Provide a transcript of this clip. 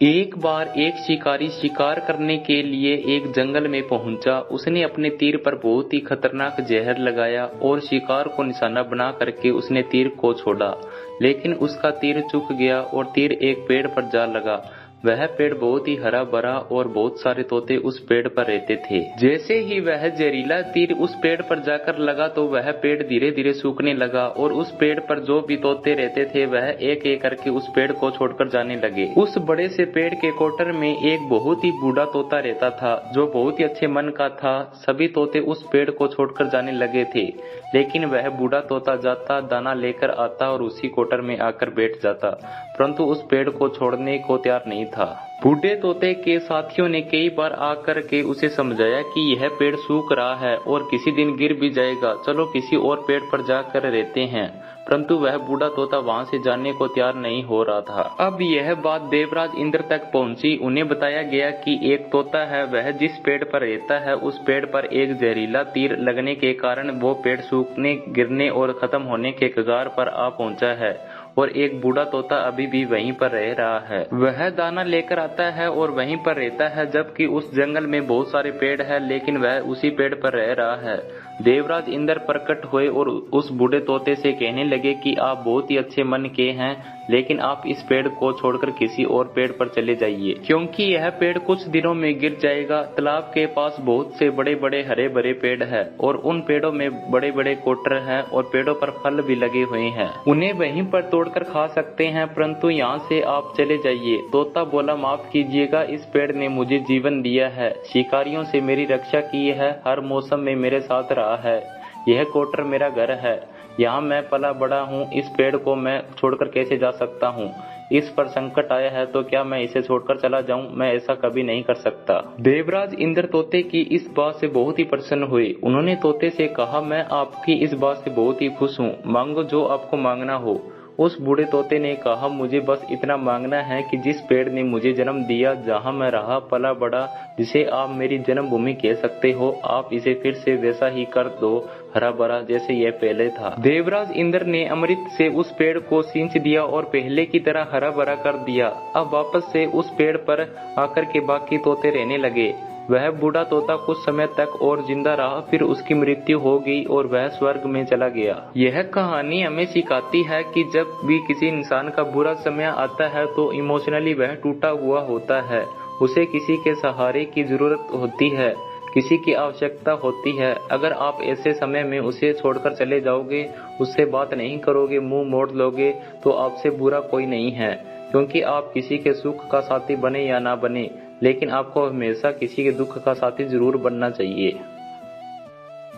एक बार एक शिकारी शिकार करने के लिए एक जंगल में पहुंचा। उसने अपने तीर पर बहुत ही खतरनाक जहर लगाया और शिकार को निशाना बना करके उसने तीर को छोड़ा, लेकिन उसका तीर चूक गया और तीर एक पेड़ पर जा लगा। वह पेड़ बहुत ही हरा भरा और बहुत सारे तोते उस पेड़ पर रहते थे। जैसे ही वह जहरीला तीर उस पेड़ पर जाकर लगा तो वह पेड़ धीरे धीरे सूखने लगा और उस पेड़ पर जो भी तोते रहते थे वह एक एक करके उस पेड़ को छोड़कर जाने लगे। उस बड़े से पेड़ के कोटर में एक बहुत ही बूढ़ा तोता रहता था जो बहुत ही अच्छे मन का था। सभी तोते उस पेड़ को छोड़कर जाने लगे थे, लेकिन वह बूढ़ा तोता जाता, दाना लेकर आता और उसी कोटर में आकर बैठ जाता, परंतु उस पेड़ को छोड़ने को तैयार नहीं था। बूढ़े तोते के साथियों ने कई बार आकर के उसे समझाया कि यह पेड़ सूख रहा है और किसी दिन गिर भी जाएगा, चलो किसी और पेड़ पर जाकर रहते हैं, परंतु वह बूढ़ा तोता वहां से जाने को तैयार नहीं हो रहा था। अब यह बात देवराज इंद्र तक पहुंची। उन्हें बताया गया कि एक तोता है, वह जिस पेड़ पर रहता है उस पेड़ पर एक जहरीला तीर लगने के कारण वो पेड़ सूखने, गिरने और खत्म होने के कगार पर आ पहुंचा है और एक बूढ़ा तोता अभी भी वहीं पर रह रहा है। वह दाना लेकर आता है और वहीं पर रहता है, जबकि उस जंगल में बहुत सारे पेड़ है, लेकिन वह उसी पेड़ पर रह रहा है। देवराज इंद्र प्रकट हुए और उस बूढ़े तोते से कहने लगे कि आप बहुत ही अच्छे मन के हैं, लेकिन आप इस पेड़ को छोड़कर किसी और पेड़ पर चले जाइए, क्योंकि यह पेड़ कुछ दिनों में गिर जाएगा। तालाब के पास बहुत से बड़े बड़े हरे भरे पेड़ है और उन पेड़ों में बड़े बड़े कोटर हैं और पेड़ों पर फल भी लगे हुए हैं, उन्हें वहीं पर तोड़कर खा सकते हैं, परंतु यहाँ से आप चले जाइए। तोता बोला, माफ कीजिएगा, इस पेड़ ने मुझे जीवन दिया है, शिकारियों से मेरी रक्षा की है, हर मौसम में मेरे साथ रहा है, यह कोटर मेरा घर है, यहाँ मैं पला बड़ा हूँ, इस पेड़ को मैं छोड़कर कैसे जा सकता हूँ? इस पर संकट आया है तो क्या मैं इसे छोड़कर चला जाऊं? मैं ऐसा कभी नहीं कर सकता। देवराज इंद्र तोते की इस बात से बहुत ही प्रसन्न हुए। उन्होंने तोते से कहा, मैं आपकी इस बात से बहुत ही खुश हूँ, मांगो जो आपको मांगना हो। उस बूढ़े तोते ने कहा, मुझे बस इतना मांगना है कि जिस पेड़ ने मुझे जन्म दिया, जहाँ मैं रहा पला बड़ा, जिसे आप मेरी जन्मभूमि कह सकते हो, आप इसे फिर से वैसा ही कर दो, हरा भरा जैसे यह पहले था। देवराज इंद्र ने अमृत से उस पेड़ को सींच दिया और पहले की तरह हरा भरा कर दिया। अब वापस से उस पेड़ पर आकर के बाकी तोते रहने लगे। वह बूढ़ा तोता कुछ समय तक और जिंदा रहा, फिर उसकी मृत्यु हो गई और वह स्वर्ग में चला गया। यह कहानी हमें सिखाती है कि जब भी किसी इंसान का बुरा समय आता है तो इमोशनली वह टूटा हुआ होता है, उसे किसी के सहारे की जरूरत होती है, किसी की आवश्यकता होती है। अगर आप ऐसे समय में उसे छोड़कर चले जाओगे, उससे बात नहीं करोगे, मुंह मोड़ लोगे, तो आपसे बुरा कोई नहीं है, क्योंकि आप किसी के सुख का साथी बने या ना बने, लेकिन आपको हमेशा किसी के दुख का साथी जरूर बनना चाहिए।